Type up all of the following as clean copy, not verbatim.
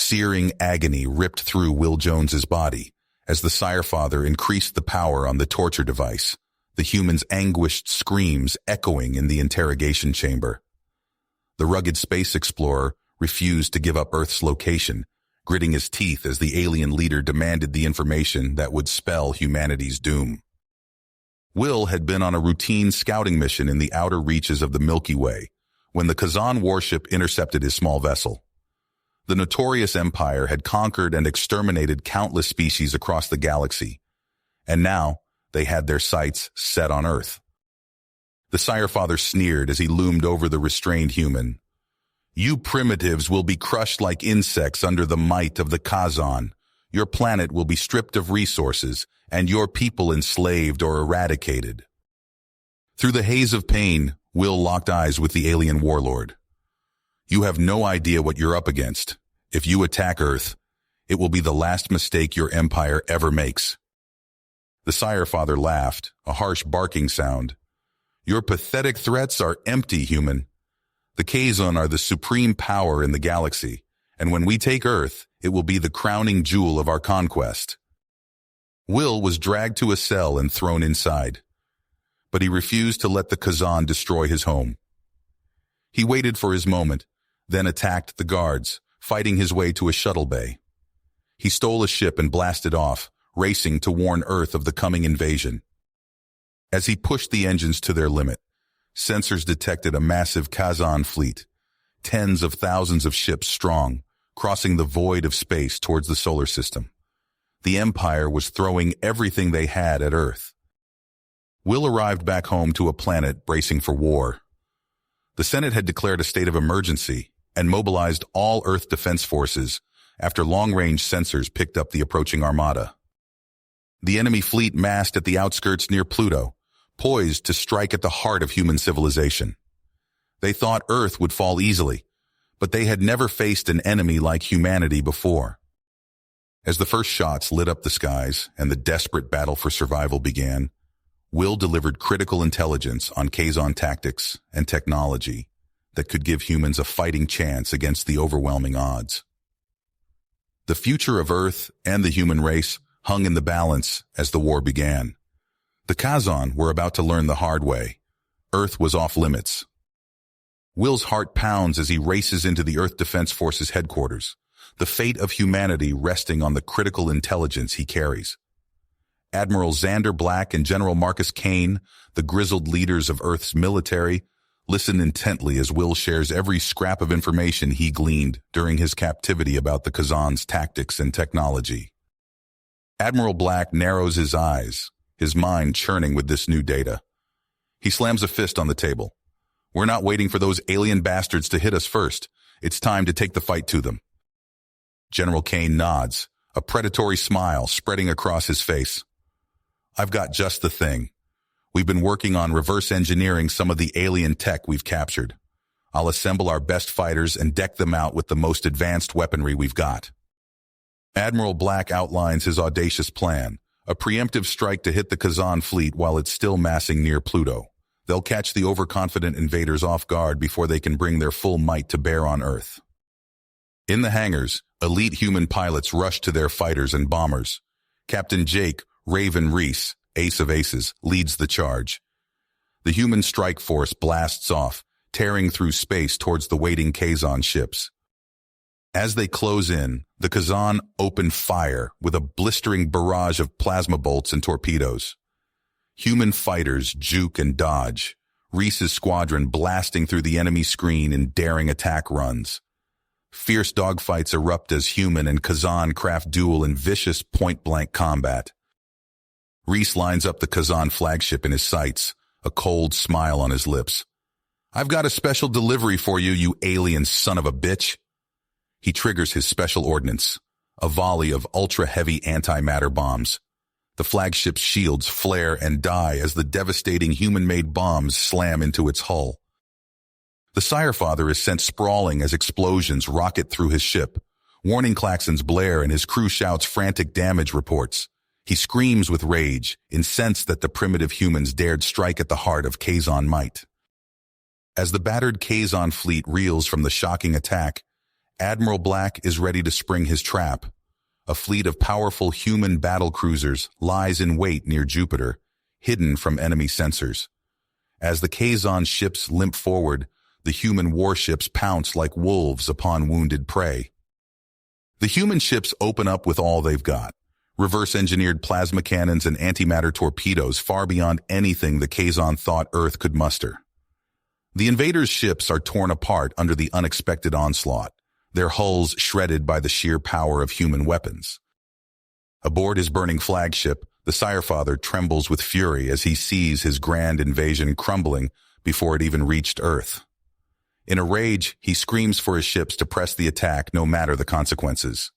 Searing agony ripped through Will Jones's body as the Sire-Father increased the power on the torture device, the human's anguished screams echoing in the interrogation chamber. The rugged space explorer refused to give up Earth's location, gritting his teeth as the alien leader demanded the information that would spell humanity's doom. Will had been on a routine scouting mission in the outer reaches of the Milky Way when the Kazan warship intercepted his small vessel. The notorious Empire had conquered and exterminated countless species across the galaxy, and now they had their sights set on Earth. The Sire-Father sneered as he loomed over the restrained human. "You primitives will be crushed like insects under the might of the Kazan. Your planet will be stripped of resources, and your people enslaved or eradicated." Through the haze of pain, Will locked eyes with the alien warlord. "You have no idea what you're up against. If you attack Earth, it will be the last mistake your empire ever makes." The Sire-Father laughed, a harsh barking sound. "Your pathetic threats are empty, human. The Kazon are the supreme power in the galaxy, and when we take Earth, it will be the crowning jewel of our conquest." Will was dragged to a cell and thrown inside, but he refused to let the Kazan destroy his home. He waited for his moment, then attacked the guards, fighting his way to a shuttle bay. He stole a ship and blasted off, racing to warn Earth of the coming invasion. As he pushed the engines to their limit, sensors detected a massive Kazan fleet, tens of thousands of ships strong, crossing the void of space towards the solar system. The Empire was throwing everything they had at Earth. Will arrived back home to a planet bracing for war. The Senate had declared a state of emergency and mobilized all Earth defense forces after long-range sensors picked up the approaching armada. The enemy fleet massed at the outskirts near Pluto, poised to strike at the heart of human civilization. They thought Earth would fall easily, but they had never faced an enemy like humanity before. As the first shots lit up the skies and the desperate battle for survival began, Will delivered critical intelligence on Kazon tactics and technology that could give humans a fighting chance against the overwhelming odds. The future of Earth and the human race hung in the balance as the war began. The Kazon were about to learn the hard way. Earth was off limits. Will's heart pounds as he races into the Earth Defense Forces headquarters, the fate of humanity resting on the critical intelligence he carries. Admiral Xander Black and General Marcus Kane, the grizzled leaders of Earth's military, listen intently as Will shares every scrap of information he gleaned during his captivity about the Kazan's tactics and technology. Admiral Black narrows his eyes, his mind churning with this new data. He slams a fist on the table. "We're not waiting for those alien bastards to hit us first. It's time to take the fight to them." General Kane nods, a predatory smile spreading across his face. "I've got just the thing. We've been working on reverse engineering some of the alien tech we've captured. I'll assemble our best fighters and deck them out with the most advanced weaponry we've got." Admiral Black outlines his audacious plan, a preemptive strike to hit the Kazan fleet while it's still massing near Pluto. They'll catch the overconfident invaders off guard before they can bring their full might to bear on Earth. In the hangars, elite human pilots rush to their fighters and bombers. Captain Jake Raven Reese, ace of aces, leads the charge. The human strike force blasts off, tearing through space towards the waiting Kazan ships. As they close in, the Kazan open fire with a blistering barrage of plasma bolts and torpedoes. Human fighters juke and dodge, Reese's squadron blasting through the enemy screen in daring attack runs. Fierce dogfights erupt as human and Kazan craft duel in vicious point-blank combat. Reese lines up the Kazan flagship in his sights, a cold smile on his lips. "I've got a special delivery for you, you alien son of a bitch." He triggers his special ordnance, a volley of ultra-heavy antimatter bombs. The flagship's shields flare and die as the devastating human-made bombs slam into its hull. The Sire-Father is sent sprawling as explosions rocket through his ship. Warning klaxons blare and his crew shouts frantic damage reports. He screams with rage, incensed that the primitive humans dared strike at the heart of Kazon might. As the battered Kazon fleet reels from the shocking attack, Admiral Black is ready to spring his trap. A fleet of powerful human battle cruisers lies in wait near Jupiter, hidden from enemy sensors. As the Kazon ships limp forward, the human warships pounce like wolves upon wounded prey. The human ships open up with all they've got. Reverse-engineered plasma cannons and antimatter torpedoes far beyond anything the Kazon thought Earth could muster. The invaders' ships are torn apart under the unexpected onslaught, their hulls shredded by the sheer power of human weapons. Aboard his burning flagship, the Sirefather trembles with fury as he sees his grand invasion crumbling before it even reached Earth. In a rage, he screams for his ships to press the attack no matter the consequences.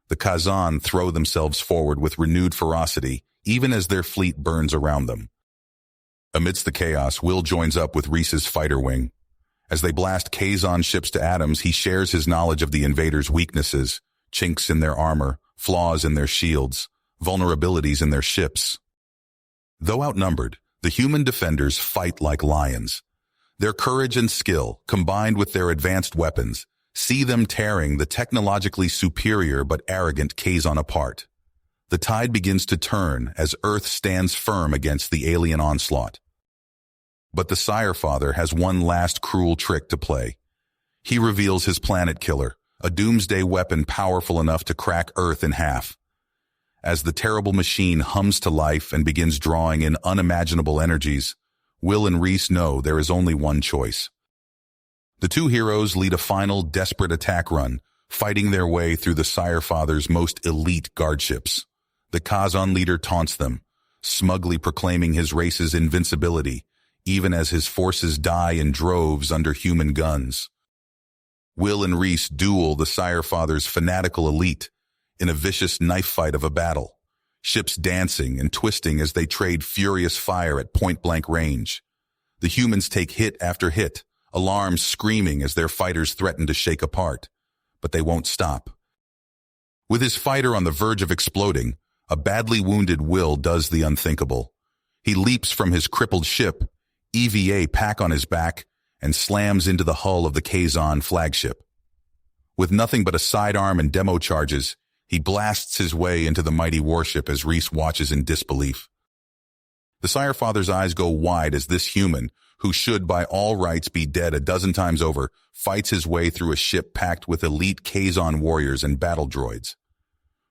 The Kazon throw themselves forward with renewed ferocity, even as their fleet burns around them. Amidst the chaos, Will joins up with Reese's fighter wing. As they blast Kazon ships to atoms, he shares his knowledge of the invaders' weaknesses, chinks in their armor, flaws in their shields, vulnerabilities in their ships. Though outnumbered, the human defenders fight like lions. Their courage and skill, combined with their advanced weapons, see them tearing the technologically superior but arrogant Kazon apart. The tide begins to turn as Earth stands firm against the alien onslaught. But the Sirefather has one last cruel trick to play. He reveals his planet killer, a doomsday weapon powerful enough to crack Earth in half. As the terrible machine hums to life and begins drawing in unimaginable energies, Will and Reese know there is only one choice. The two heroes lead a final, desperate attack run, fighting their way through the Sirefather's most elite guardships. The Kazon leader taunts them, smugly proclaiming his race's invincibility, even as his forces die in droves under human guns. Will and Reese duel the Sirefather's fanatical elite in a vicious knife fight of a battle, ships dancing and twisting as they trade furious fire at point-blank range. The humans take hit after hit, alarms screaming as their fighters threaten to shake apart, but they won't stop. With his fighter on the verge of exploding, a badly wounded Will does the unthinkable. He leaps from his crippled ship, EVA pack on his back, and slams into the hull of the Kazon flagship. With nothing but a sidearm and demo charges, he blasts his way into the mighty warship as Reese watches in disbelief. The Sirefather's eyes go wide as this human, who should by all rights be dead a dozen times over, fights his way through a ship packed with elite Kazon warriors and battle droids.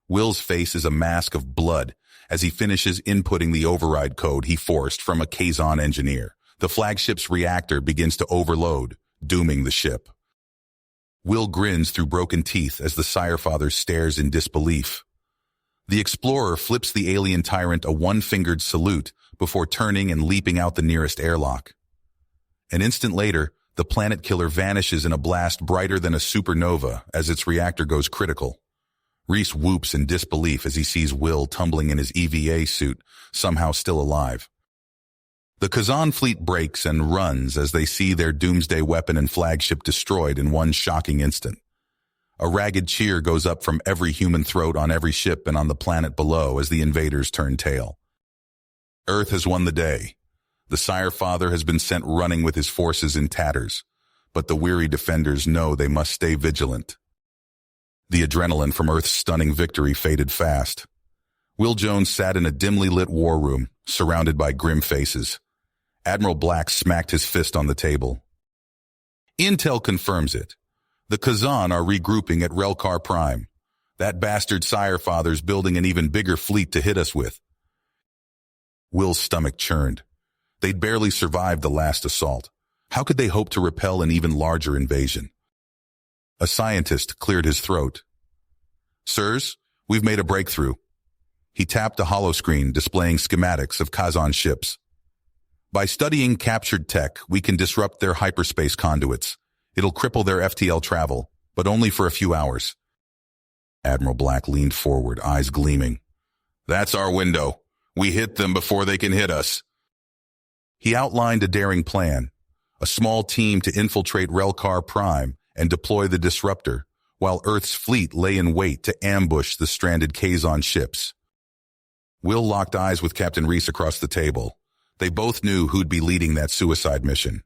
Will's face is a mask of blood as he finishes inputting the override code he forced from a Kazon engineer. The flagship's reactor begins to overload, dooming the ship. Will grins through broken teeth as the Sirefather stares in disbelief. The explorer flips the alien tyrant a one-fingered salute before turning and leaping out the nearest airlock. An instant later, the planet killer vanishes in a blast brighter than a supernova as its reactor goes critical. Reese whoops in disbelief as he sees Will tumbling in his EVA suit, somehow still alive. The Kazon fleet breaks and runs as they see their doomsday weapon and flagship destroyed in one shocking instant. A ragged cheer goes up from every human throat on every ship and on the planet below as the invaders turn tail. Earth has won the day. The Sirefather has been sent running with his forces in tatters, but the weary defenders know they must stay vigilant. The adrenaline from Earth's stunning victory faded fast. Will Jones sat in a dimly lit war room, surrounded by grim faces. Admiral Black smacked his fist on the table. Intel confirms it. The Kazon are regrouping at Relkar Prime. That bastard Sirefather's building an even bigger fleet to hit us with. Will's stomach churned. They'd barely survived the last assault. How could they hope to repel an even larger invasion? A scientist cleared his throat. Sirs, we've made a breakthrough. He tapped a holoscreen displaying schematics of Kazon ships. By studying captured tech, we can disrupt their hyperspace conduits. It'll cripple their FTL travel, but only for a few hours. Admiral Black leaned forward, eyes gleaming. That's our window. We hit them before they can hit us. He outlined a daring plan, a small team to infiltrate Relkar Prime and deploy the disruptor, while Earth's fleet lay in wait to ambush the stranded Kazon ships. Will locked eyes with Captain Reese across the table. They both knew who'd be leading that suicide mission.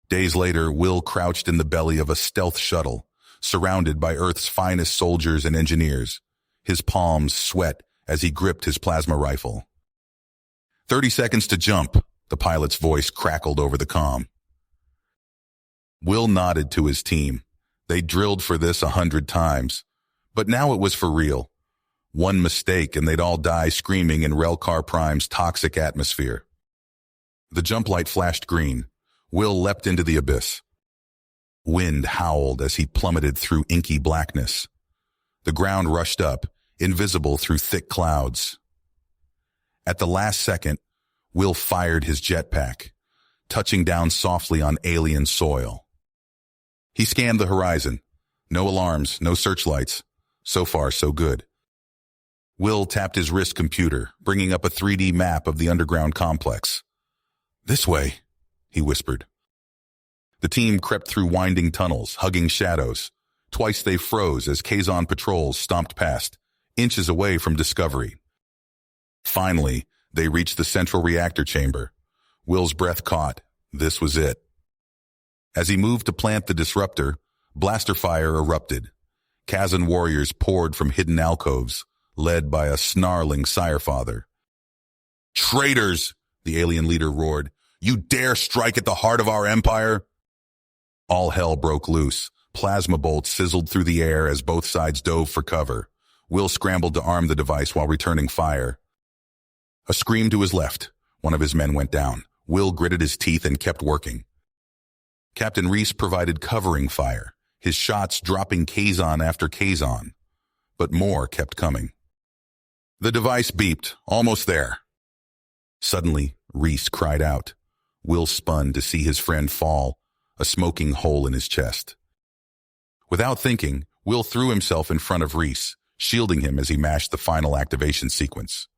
Days later, Will crouched in the belly of a stealth shuttle, surrounded by Earth's finest soldiers and engineers. His palms sweat as he gripped his plasma rifle. 30 seconds to jump, the pilot's voice crackled over the comm. Will nodded to his team. They drilled for this 100 times. But now it was for real. One mistake and they'd all die screaming in Relkar Prime's toxic atmosphere. The jump light flashed green. Will leapt into the abyss. Wind howled as he plummeted through inky blackness. The ground rushed up, invisible through thick clouds. At the last second, Will fired his jetpack, touching down softly on alien soil. He scanned the horizon. No alarms, no searchlights. So far, so good. Will tapped his wrist computer, bringing up a 3D map of the underground complex. "This way," he whispered. The team crept through winding tunnels, hugging shadows. Twice they froze as Kazon patrols stomped past, inches away from discovery. Finally, they reached the central reactor chamber. Will's breath caught. This was it. As he moved to plant the disruptor, blaster fire erupted. Kazan warriors poured from hidden alcoves, led by a snarling Sirefather. "Traitors!" the alien leader roared. "You dare strike at the heart of our empire?" All hell broke loose. Plasma bolts sizzled through the air as both sides dove for cover. Will scrambled to arm the device while returning fire. A scream to his left. One of his men went down. Will gritted his teeth and kept working. Captain Reese provided covering fire, his shots dropping Kazon after Kazon. But more kept coming. The device beeped, almost there. Suddenly, Reese cried out. Will spun to see his friend fall, a smoking hole in his chest. Without thinking, Will threw himself in front of Reese, shielding him as he mashed the final activation sequence.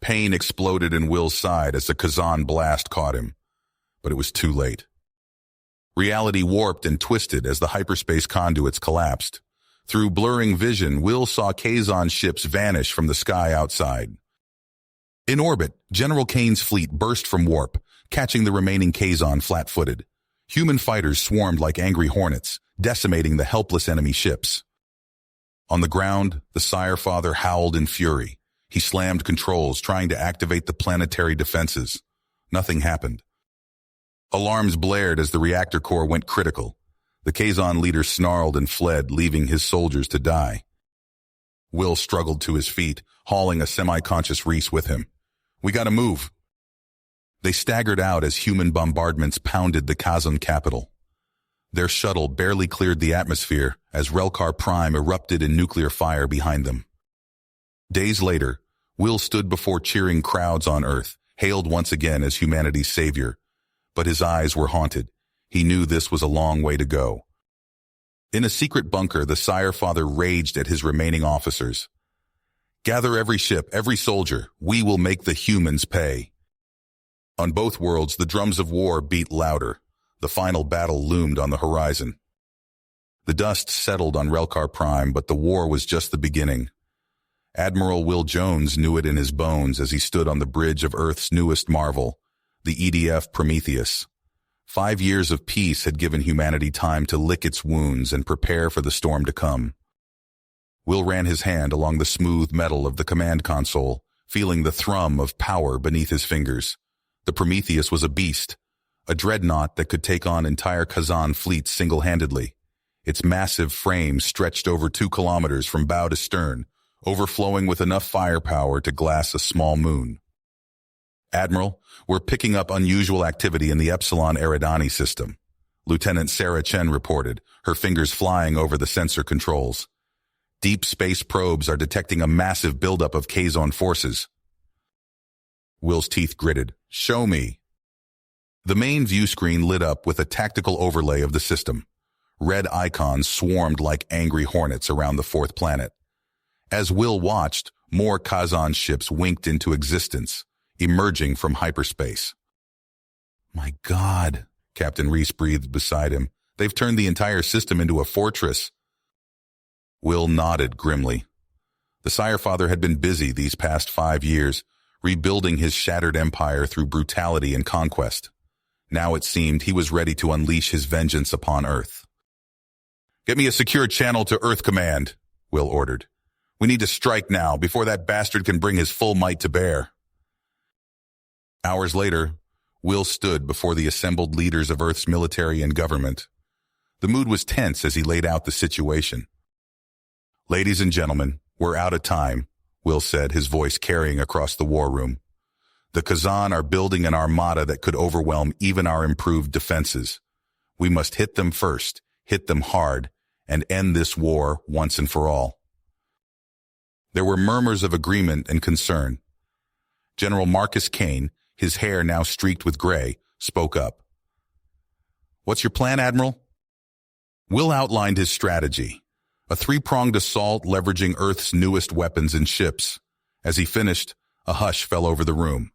Pain exploded in Will's side as the Kazan blast caught him, but it was too late. Reality warped and twisted as the hyperspace conduits collapsed. Through blurring vision, Will saw Kazan ships vanish from the sky outside. In orbit, General Kane's fleet burst from warp, catching the remaining Kazan flat-footed. Human fighters swarmed like angry hornets, decimating the helpless enemy ships. On the ground, the Sirefather howled in fury. He slammed controls, trying to activate the planetary defenses. Nothing happened. Alarms blared as the reactor core went critical. The Kazan leader snarled and fled, leaving his soldiers to die. Will struggled to his feet, hauling a semi-conscious Reese with him. "We gotta move." They staggered out as human bombardments pounded the Kazan capital. Their shuttle barely cleared the atmosphere as Relkar Prime erupted in nuclear fire behind them. Days later, Will stood before cheering crowds on Earth, hailed once again as humanity's savior. But his eyes were haunted. He knew this was a long way to go. In a secret bunker, the Sirefather raged at his remaining officers. "Gather every ship, every soldier. We will make the humans pay." On both worlds, the drums of war beat louder. The final battle loomed on the horizon. The dust settled on Relkar Prime, but the war was just the beginning. Admiral Will Jones knew it in his bones as he stood on the bridge of Earth's newest marvel, the EDF Prometheus. 5 years of peace had given humanity time to lick its wounds and prepare for the storm to come. Will ran his hand along the smooth metal of the command console, feeling the thrum of power beneath his fingers. The Prometheus was a beast, a dreadnought that could take on entire Kazan fleets single-handedly. Its massive frame stretched over 2 kilometers from bow to stern, overflowing with enough firepower to glass a small moon. "Admiral, we're picking up unusual activity in the Epsilon Eridani system," Lieutenant Sarah Chen reported, her fingers flying over the sensor controls. "Deep space probes are detecting a massive buildup of Kazon forces." Will's teeth gritted. "Show me." The main view screen lit up with a tactical overlay of the system. Red icons swarmed like angry hornets around the 4th planet. As Will watched, more Kazan ships winked into existence, emerging from hyperspace. "My God," Captain Reese breathed beside him. "They've turned the entire system into a fortress." Will nodded grimly. The Sirefather had been busy these past 5 years, rebuilding his shattered empire through brutality and conquest. Now it seemed he was ready to unleash his vengeance upon Earth. Get me a secure channel to Earth Command, Will ordered. We need to strike now, before that bastard can bring his full might to bear. Hours later, Will stood before the assembled leaders of Earth's military and government. The mood was tense as he laid out the situation. Ladies and gentlemen, we're out of time, Will said, his voice carrying across the war room. The Kazan are building an armada that could overwhelm even our improved defenses. We must hit them first, hit them hard, and end this war once and for all. There were murmurs of agreement and concern. General Marcus Kane, his hair now streaked with gray, spoke up. What's your plan, Admiral? Will outlined his strategy, a three-pronged assault leveraging Earth's newest weapons and ships. As he finished, a hush fell over the room.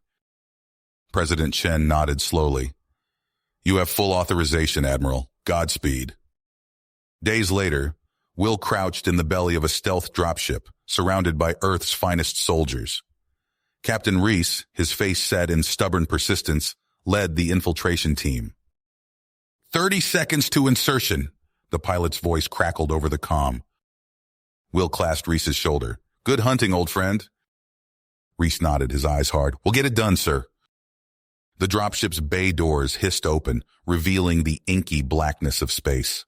President Chen nodded slowly. You have full authorization, Admiral. Godspeed. Days later, Will crouched in the belly of a stealth dropship, surrounded by Earth's finest soldiers. Captain Reese, his face set in stubborn persistence, led the infiltration team. 30 seconds to insertion, the pilot's voice crackled over the comm. Will clasped Reese's shoulder. Good hunting, old friend. Reese nodded, his eyes hard. We'll get it done, sir. The dropship's bay doors hissed open, revealing the inky blackness of space.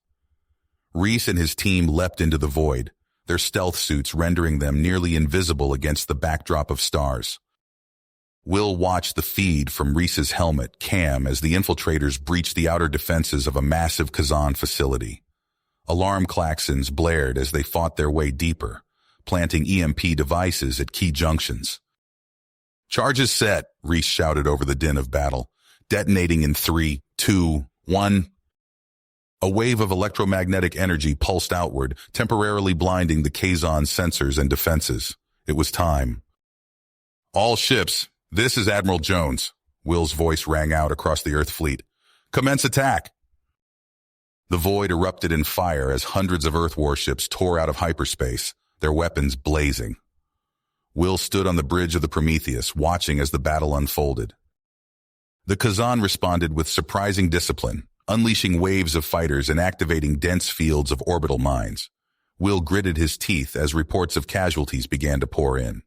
Reese and his team leapt into the void, their stealth suits rendering them nearly invisible against the backdrop of stars. Will watched the feed from Reese's helmet cam as the infiltrators breached the outer defenses of a massive Kazan facility. Alarm klaxons blared as they fought their way deeper, planting EMP devices at key junctions. Charges set, Reese shouted over the din of battle, detonating in 3, 2, 1. A wave of electromagnetic energy pulsed outward, temporarily blinding the Kazan sensors and defenses. It was time. All ships, this is Admiral Jones. Will's voice rang out across the Earth fleet. Commence attack. The void erupted in fire as hundreds of Earth warships tore out of hyperspace, their weapons blazing. Will stood on the bridge of the Prometheus, watching as the battle unfolded. The Kazan responded with surprising discipline, unleashing waves of fighters and activating dense fields of orbital mines. Will gritted his teeth as reports of casualties began to pour in.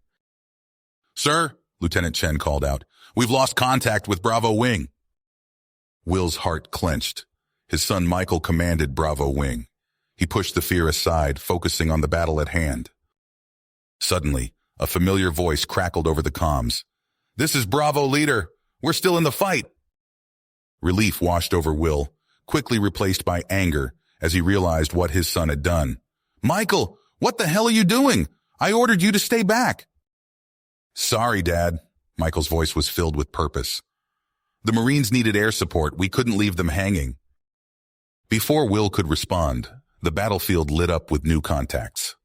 Sir, Lieutenant Chen called out, we've lost contact with Bravo Wing. Will's heart clenched. His son Michael commanded Bravo Wing. He pushed the fear aside, focusing on the battle at hand. Suddenly, a familiar voice crackled over the comms. This is Bravo Leader. We're still in the fight. Relief washed over Will, quickly replaced by anger as he realized what his son had done. Michael, what the hell are you doing? I ordered you to stay back. Sorry, Dad. Michael's voice was filled with purpose. The Marines needed air support. We couldn't leave them hanging. Before Will could respond, the battlefield lit up with new contacts.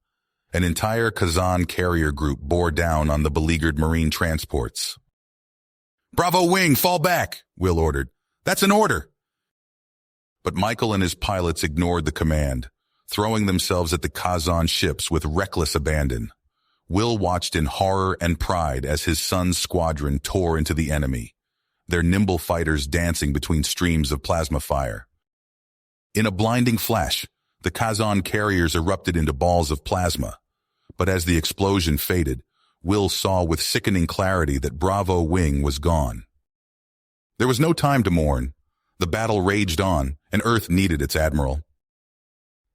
An entire Kazan carrier group bore down on the beleaguered Marine transports. Bravo Wing, fall back, Will ordered. That's an order. But Michael and his pilots ignored the command, throwing themselves at the Kazan ships with reckless abandon. Will watched in horror and pride as his son's squadron tore into the enemy, their nimble fighters dancing between streams of plasma fire. In a blinding flash, the Kazan carriers erupted into balls of plasma, but as the explosion faded, Will saw with sickening clarity that Bravo Wing was gone. There was no time to mourn. The battle raged on, and Earth needed its admiral.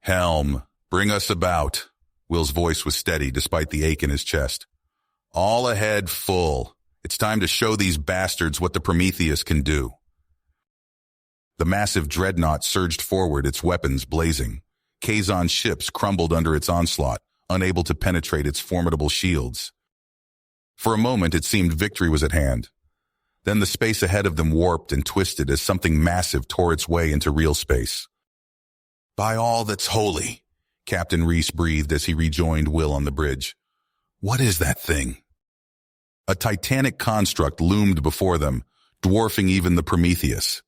Helm, bring us about. Will's voice was steady despite the ache in his chest. All ahead full. It's time to show these bastards what the Prometheus can do. The massive dreadnought surged forward, its weapons blazing. Kazan ships crumbled under its onslaught, unable to penetrate its formidable shields. For a moment, it seemed victory was at hand. Then the space ahead of them warped and twisted as something massive tore its way into real space. By all that's holy, Captain Reese breathed as he rejoined Will on the bridge. What is that thing? A titanic construct loomed before them, dwarfing even the Prometheus.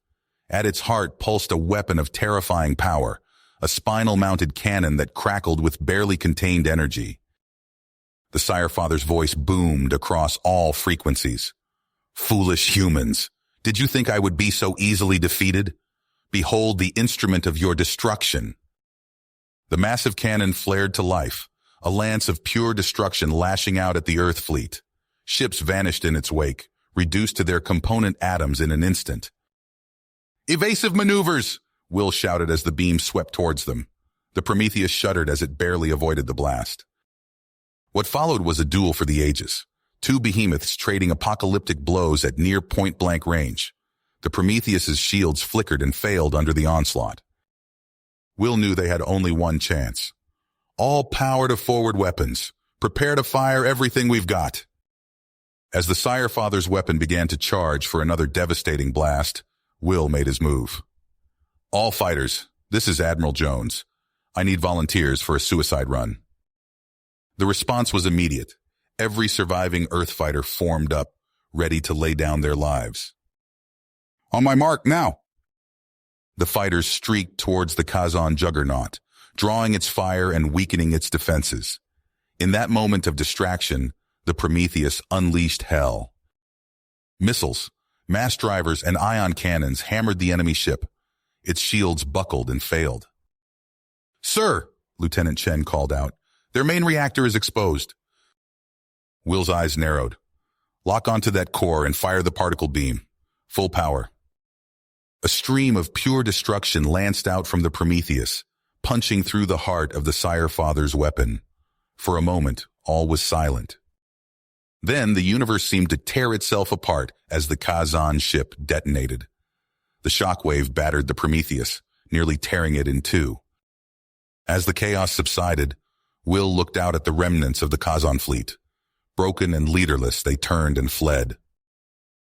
At its heart pulsed a weapon of terrifying power, a spinal-mounted cannon that crackled with barely contained energy. The Sire-Father's voice boomed across all frequencies. Foolish humans, did you think I would be so easily defeated? Behold the instrument of your destruction. The massive cannon flared to life, a lance of pure destruction lashing out at the Earth fleet. Ships vanished in its wake, reduced to their component atoms in an instant. "Evasive maneuvers!" Will shouted as the beam swept towards them. The Prometheus shuddered as it barely avoided the blast. What followed was a duel for the ages. Two behemoths trading apocalyptic blows at near point-blank range. The Prometheus's shields flickered and failed under the onslaught. Will knew they had only one chance. "All power to forward weapons. Prepare to fire everything we've got." As the Sire-Father's weapon began to charge for another devastating blast, Will made his move. "All fighters, this is Admiral Jones. I need volunteers for a suicide run." The response was immediate. Every surviving Earth fighter formed up, ready to lay down their lives. "On my mark, now!" The fighters streaked towards the Kazan juggernaut, drawing its fire and weakening its defenses. In that moment of distraction, the Prometheus unleashed hell. Missiles, mass drivers, and ion cannons hammered the enemy ship. Its shields buckled and failed. "Sir," Lieutenant Chen called out, "their main reactor is exposed." Will's eyes narrowed. "Lock onto that core and fire the particle beam. Full power." A stream of pure destruction lanced out from the Prometheus, punching through the heart of the Sire-Father's weapon. For a moment, all was silent. Then the universe seemed to tear itself apart as the Kazan ship detonated. The shockwave battered the Prometheus, nearly tearing it in two. As the chaos subsided, Will looked out at the remnants of the Kazan fleet. Broken and leaderless, they turned and fled.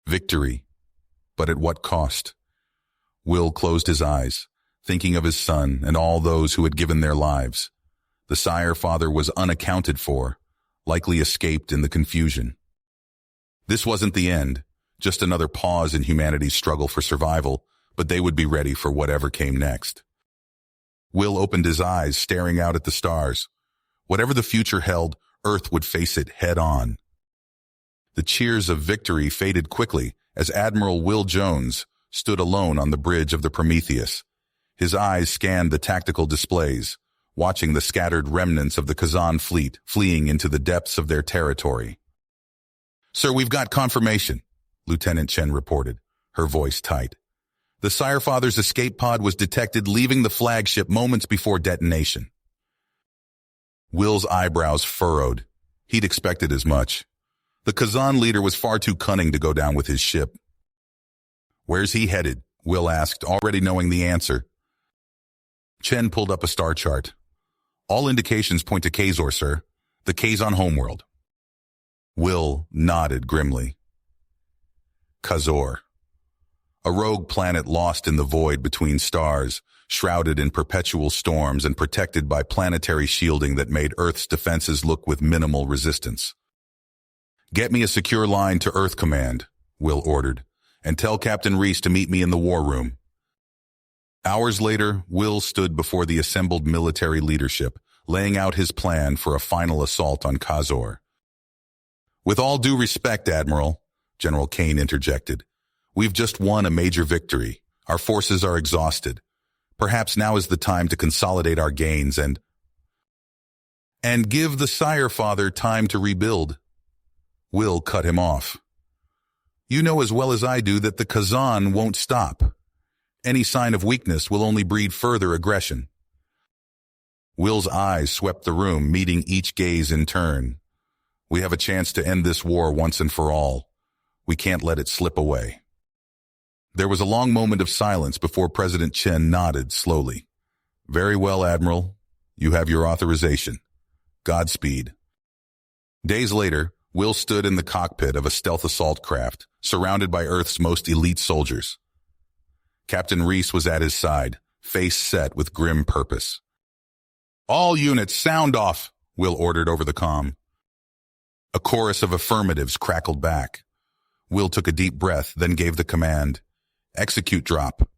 Victory, but at what cost? Will closed his eyes, thinking of his son and all those who had given their lives. The Sire-Father was unaccounted for, likely escaped in the confusion. This wasn't the end, just another pause in humanity's struggle for survival, but they would be ready for whatever came next. Will opened his eyes, staring out at the stars. Whatever the future held, Earth would face it head-on. The cheers of victory faded quickly as Admiral Will Jones stood alone on the bridge of the Prometheus. His eyes scanned the tactical displays, watching the scattered remnants of the Kazan fleet fleeing into the depths of their territory. "Sir, we've got confirmation," Lieutenant Chen reported, her voice tight. "The Sire-Father's escape pod was detected leaving the flagship moments before detonation." Will's eyebrows furrowed. He'd expected as much. The Kazan leader was far too cunning to go down with his ship. "Where's he headed?" Will asked, already knowing the answer. Chen pulled up a star chart. "All indications point to Kazor, sir. The Kazan homeworld." Will nodded grimly. Kazor. A rogue planet lost in the void between stars, shrouded in perpetual storms and protected by planetary shielding that made Earth's defenses look with minimal resistance. "Get me a secure line to Earth Command," Will ordered, "and tell Captain Reese to meet me in the war room." Hours later, Will stood before the assembled military leadership, laying out his plan for a final assault on Kazor. "With all due respect, Admiral," General Kane interjected, "we've just won a major victory. Our forces are exhausted. Perhaps now is the time to consolidate our gains and give the Sire-Father time to rebuild." Will cut him off. "You know as well as I do that the Kazan won't stop. Any sign of weakness will only breed further aggression." Will's eyes swept the room, meeting each gaze in turn. "We have a chance to end this war once and for all. We can't let it slip away." There was a long moment of silence before President Chen nodded slowly. "Very well, Admiral. You have your authorization. Godspeed." Days later, Will stood in the cockpit of a stealth assault craft, surrounded by Earth's most elite soldiers. Captain Reese was at his side, face set with grim purpose. "All units, sound off," Will ordered over the comm. A chorus of affirmatives crackled back. Will took a deep breath, then gave the command, "Execute drop."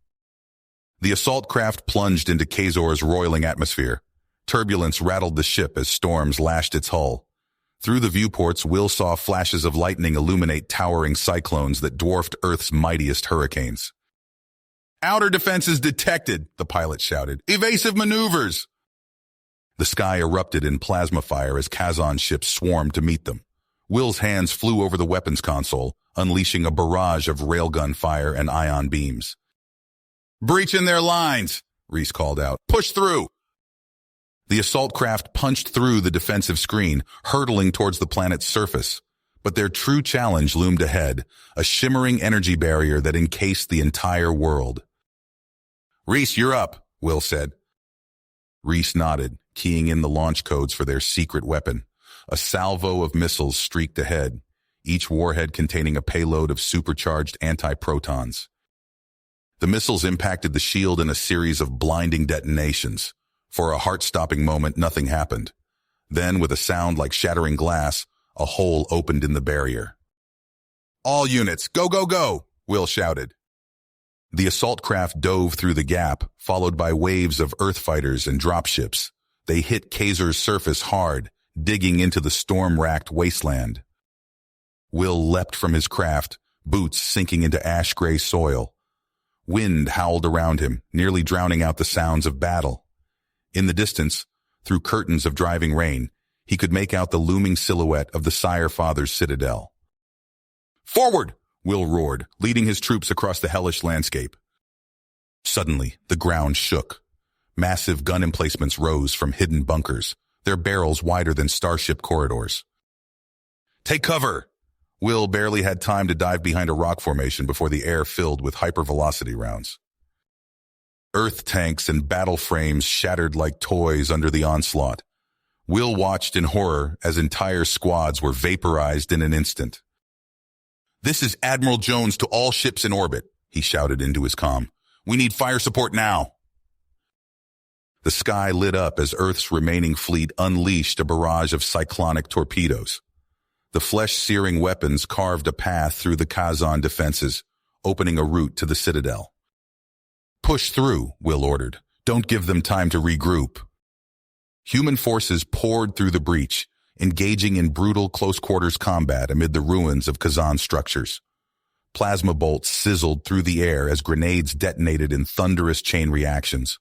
The assault craft plunged into Kazor's roiling atmosphere. Turbulence rattled the ship as storms lashed its hull. Through the viewports, Will saw flashes of lightning illuminate towering cyclones that dwarfed Earth's mightiest hurricanes. "Outer defenses detected," the pilot shouted. "Evasive maneuvers!" The sky erupted in plasma fire as Kazan ships swarmed to meet them. Will's hands flew over the weapons console, unleashing a barrage of railgun fire and ion beams. "Breach in their lines!" Reese called out. "Push through!" The assault craft punched through the defensive screen, hurtling towards the planet's surface. But their true challenge loomed ahead, a shimmering energy barrier that encased the entire world. "Reese, you're up," Will said. Reese nodded, keying in the launch codes for their secret weapon. A salvo of missiles streaked ahead, each warhead containing a payload of supercharged anti-protons. The missiles impacted the shield in a series of blinding detonations. For a heart-stopping moment, nothing happened. Then, with a sound like shattering glass, a hole opened in the barrier. "All units, go, go, go!" Will shouted. The assault craft dove through the gap, followed by waves of Earth fighters and dropships. They hit Kazer's surface hard, digging into the storm-racked wasteland. Will leapt from his craft, boots sinking into ash-gray soil. Wind howled around him, nearly drowning out the sounds of battle. In the distance, through curtains of driving rain, he could make out the looming silhouette of the Sire Father's citadel. "Forward!" Will roared, leading his troops across the hellish landscape. Suddenly, the ground shook. Massive gun emplacements rose from hidden bunkers, their barrels wider than starship corridors. "Take cover!" Will barely had time to dive behind a rock formation before the air filled with hypervelocity rounds. Earth tanks and battle frames shattered like toys under the onslaught. Will watched in horror as entire squads were vaporized in an instant. "This is Admiral Jones to all ships in orbit," he shouted into his comm. "We need fire support now." The sky lit up as Earth's remaining fleet unleashed a barrage of cyclonic torpedoes. The flesh-searing weapons carved a path through the Kazan defenses, opening a route to the citadel. "Push through," Will ordered. "Don't give them time to regroup." Human forces poured through the breach, engaging in brutal close-quarters combat amid the ruins of Kazan structures. Plasma bolts sizzled through the air as grenades detonated in thunderous chain reactions.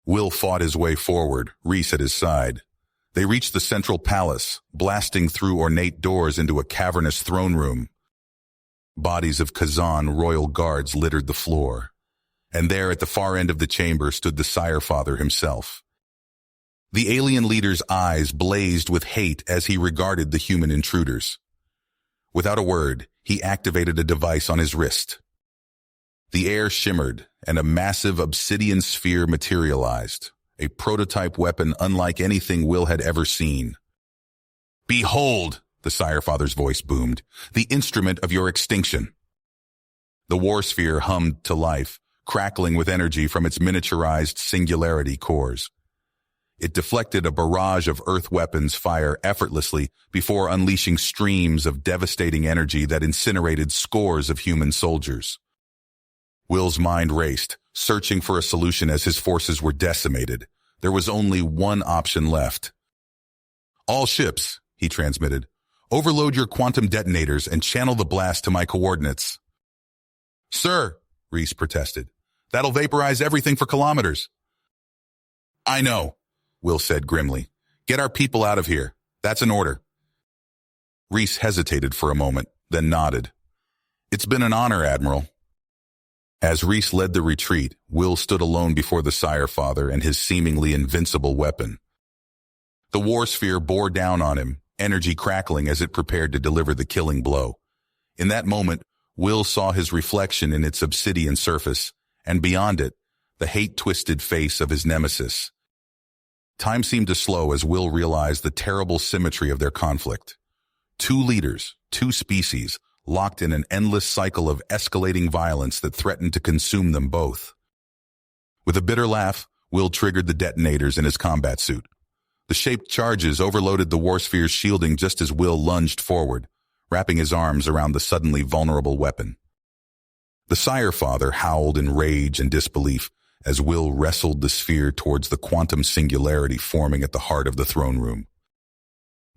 Will fought his way forward, Reese at his side. They reached the central palace, blasting through ornate doors into a cavernous throne room. Bodies of Kazan royal guards littered the floor. And there at the far end of the chamber stood the Sire Father himself. The alien leader's eyes blazed with hate as he regarded the human intruders. Without a word, he activated a device on his wrist. The air shimmered, and a massive obsidian sphere materialized, a prototype weapon unlike anything Will had ever seen. "Behold," the Sire Father's voice boomed, "the instrument of your extinction." The war sphere hummed to life, crackling with energy from its miniaturized singularity cores. It deflected a barrage of Earth weapons fire effortlessly before unleashing streams of devastating energy that incinerated scores of human soldiers. Will's mind raced, searching for a solution as his forces were decimated. There was only one option left. "All ships," he transmitted, "overload your quantum detonators and channel the blast to my coordinates." "Sir," Reese protested, "that'll vaporize everything for kilometers." "I know," Will said grimly. "Get our people out of here. That's an order." Reese hesitated for a moment, then nodded. "It's been an honor, Admiral." As Reese led the retreat, Will stood alone before the Sire Father and his seemingly invincible weapon. The war sphere bore down on him, energy crackling as it prepared to deliver the killing blow. In that moment, Will saw his reflection in its obsidian surface, and beyond it, the hate-twisted face of his nemesis. Time seemed to slow as Will realized the terrible symmetry of their conflict. Two leaders, two species, locked in an endless cycle of escalating violence that threatened to consume them both. With a bitter laugh, Will triggered the detonators in his combat suit. The shaped charges overloaded the warsphere's shielding just as Will lunged forward, wrapping his arms around the suddenly vulnerable weapon. The Sire Father howled in rage and disbelief as Will wrestled the sphere towards the quantum singularity forming at the heart of the throne room.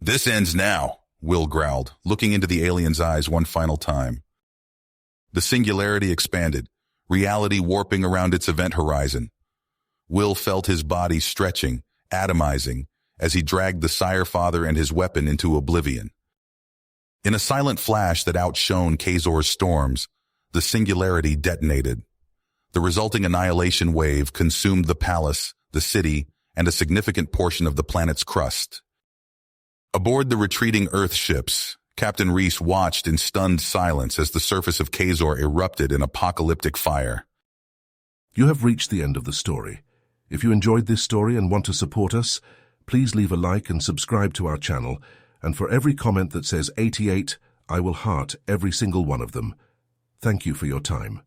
"This ends now," Will growled, looking into the alien's eyes one final time. The singularity expanded, reality warping around its event horizon. Will felt his body stretching, atomizing as he dragged the Sire Father and his weapon into oblivion. In a silent flash that outshone Kazor's storms, the singularity detonated. The resulting annihilation wave consumed the palace, the city, and a significant portion of the planet's crust. Aboard the retreating Earth ships, Captain Reese watched in stunned silence as the surface of Kazor erupted in apocalyptic fire. You have reached the end of the story. If you enjoyed this story and want to support us, please leave a like and subscribe to our channel, and for every comment that says 88, I will heart every single one of them. Thank you for your time.